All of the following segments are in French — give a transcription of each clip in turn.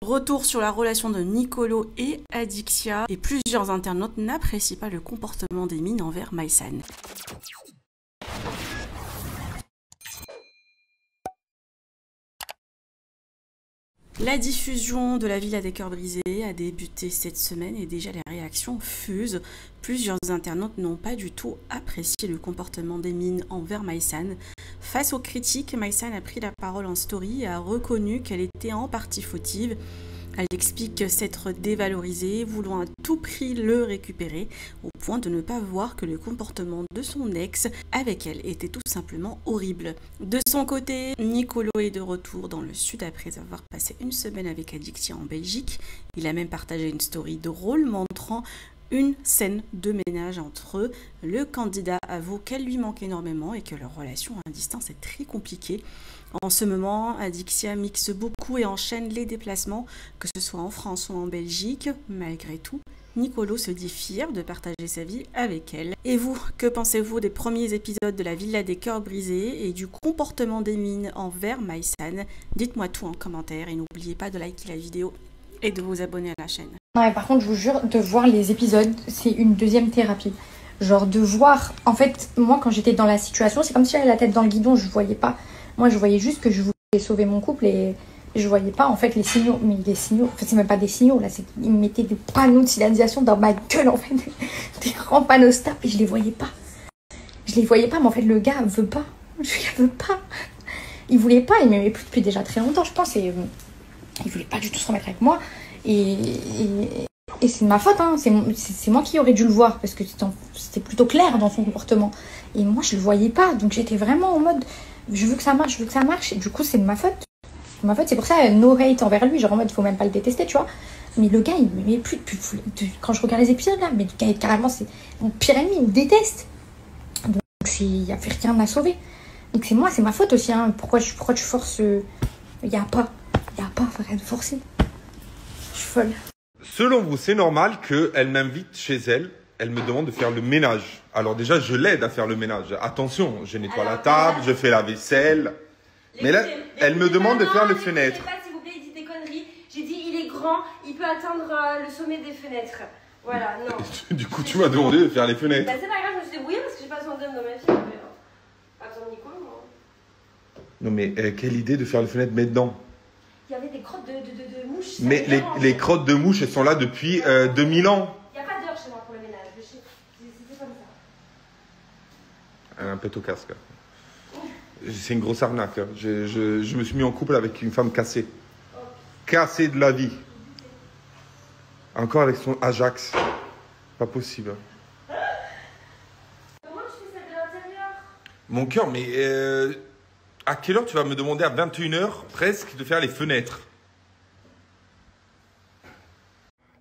Retour sur la relation de Nicolo et Adixia, et plusieurs internautes n'apprécient pas le comportement d'Emin envers Maïsan. La diffusion de La Villa des Cœurs Brisés a débuté cette semaine et déjà les réactions fusent. Plusieurs internautes n'ont pas du tout apprécié le comportement d'Emin envers Maïsan. Face aux critiques, Maïsan a pris la parole en story et a reconnu qu'elle était en partie fautive. Elle explique s'être dévalorisée, voulant à tout prix le récupérer, au point de ne pas voir que le comportement de son ex avec elle était tout simplement horrible. De son côté, Nicolo est de retour dans le sud après avoir passé une semaine avec Adixia en Belgique. Il a même partagé une story drôle montrant une scène de ménage entre eux. Le candidat avoue qu'elle lui manque énormément et que leur relation à distance est très compliquée. En ce moment, Adixia mixe beaucoup et enchaîne les déplacements, que ce soit en France ou en Belgique. Malgré tout, Nicolo se dit fier de partager sa vie avec elle. Et vous, que pensez-vous des premiers épisodes de La Villa des Cœurs Brisés et du comportement d'Emin envers Maïsan? Dites-moi tout en commentaire et n'oubliez pas de liker la vidéo et de vous abonner à la chaîne. Non mais par contre, je vous jure, de voir les épisodes, c'est une deuxième thérapie. Genre de voir, en fait, moi quand j'étais dans la situation, c'est comme si j'avais la tête dans le guidon, je voyais pas. Moi je voyais juste que je voulais sauver mon couple et je voyais pas en fait les signaux. Mais les signaux, enfin c'est même pas des signaux là, ils me mettaient des panneaux de signalisation dans ma gueule en fait. Des grands panneaux stop et je les voyais pas. Je les voyais pas, mais en fait le gars veut pas. Il veut pas. Il voulait pas, il m'aimait plus depuis déjà très longtemps je pense et il voulait pas du tout se remettre avec moi. Et c'est de ma faute, hein. C'est moi qui aurais dû le voir parce que c'était plutôt clair dans son comportement. Et moi, je le voyais pas. Donc j'étais vraiment en mode, je veux que ça marche, je veux que ça marche. Et du coup, c'est de ma faute. C'est ma faute, c'est pour ça, no hate envers lui. Genre en mode, faut même pas le détester, tu vois. Mais le gars, il m'aimait plus depuis. Quand je regarde les épisodes là, mais le gars, carrément, c'est mon pire ennemi, il me déteste. Donc il n'y a rien à sauver. Donc c'est moi, c'est ma faute aussi, hein. Pourquoi tu forces Il n'y a pas rien de forcer. Je suis folle. Selon vous, c'est normal qu'elle m'invite chez elle, elle me demande de faire le ménage. Alors déjà, je l'aide à faire le ménage. Attention, je nettoie la table, je fais la vaisselle. Mais là, elle me demande de faire les fenêtres. Pas, s'il vous plaît, il dit des conneries. J'ai dit, il est grand, il peut atteindre le sommet des fenêtres. Voilà, non. Du coup, tu m'as demandé de faire les fenêtres. Bah, c'est pas grave, je me suis débrouillée parce que j'ai pas besoin d'homme dans ma vie. Pas besoin de Nico, moi. Non mais, quelle idée de faire les fenêtres maintenant? Il y avait des crottes de mouches. Mais les crottes de mouches, elles sont là depuis 2000 ans. Il n'y a pas d'heure chez moi pour le ménage. C'était comme ça. Un pète au casque. C'est une grosse arnaque. Je me suis mis en couple avec une femme cassée. Cassée de la vie. Encore avec son Ajax. Pas possible. Comment tu fais celle de l'intérieur? Mon cœur, mais à quelle heure tu vas me demander à 21h presque de faire les fenêtres?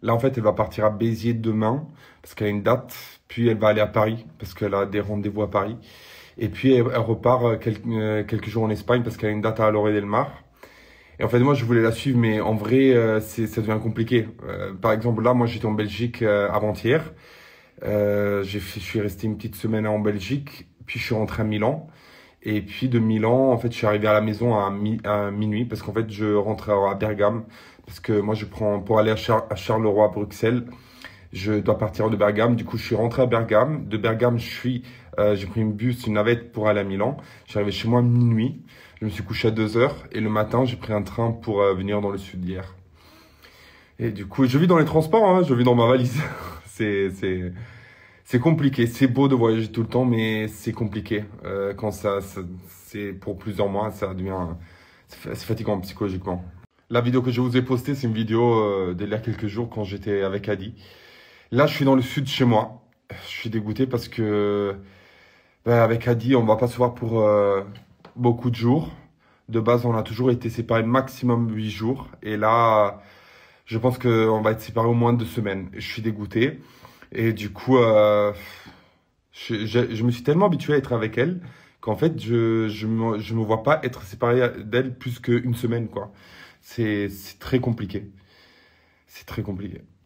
Là, en fait, elle va partir à Béziers demain parce qu'elle a une date. Puis, elle va aller à Paris parce qu'elle a des rendez-vous à Paris. Et puis, elle repart quelques jours en Espagne parce qu'elle a une date à Lloret del Mar. Et en fait, moi, je voulais la suivre, mais en vrai, ça devient compliqué. Par exemple, là, moi, j'étais en Belgique avant-hier. Je suis resté une petite semaine en Belgique. Puis, je suis rentré à Milan. Et puis, de Milan, en fait, je suis arrivé à la maison à minuit parce qu'en fait, je rentre à Bergame. Parce que moi, je prends pour aller à Charleroi, à Bruxelles. Je dois partir de Bergame. Du coup, je suis rentré à Bergame. De Bergame, j'ai pris une navette pour aller à Milan. Je suis arrivé chez moi à minuit. Je me suis couché à 2h. Et le matin, j'ai pris un train pour venir dans le sud hier. Et du coup, je vis dans les transports, hein. Je vis dans ma valise. C'est compliqué. C'est beau de voyager tout le temps, mais c'est compliqué. Quand c'est pour plusieurs mois, c'est fatigant psychologiquement. La vidéo que je vous ai postée, c'est une vidéo d'il y a quelques jours quand j'étais avec Adi. Là, je suis dans le sud chez moi. Je suis dégoûté parce que avec Adi, on va pas se voir pour beaucoup de jours. De base, on a toujours été séparés maximum 8 jours. Et là, je pense qu'on va être séparés au moins 2 semaines. Je suis dégoûté. Et du coup, je me suis tellement habitué à être avec elle qu'en fait, je me vois pas être séparé d'elle plus qu'une semaine, quoi. C'est très compliqué. C'est très compliqué.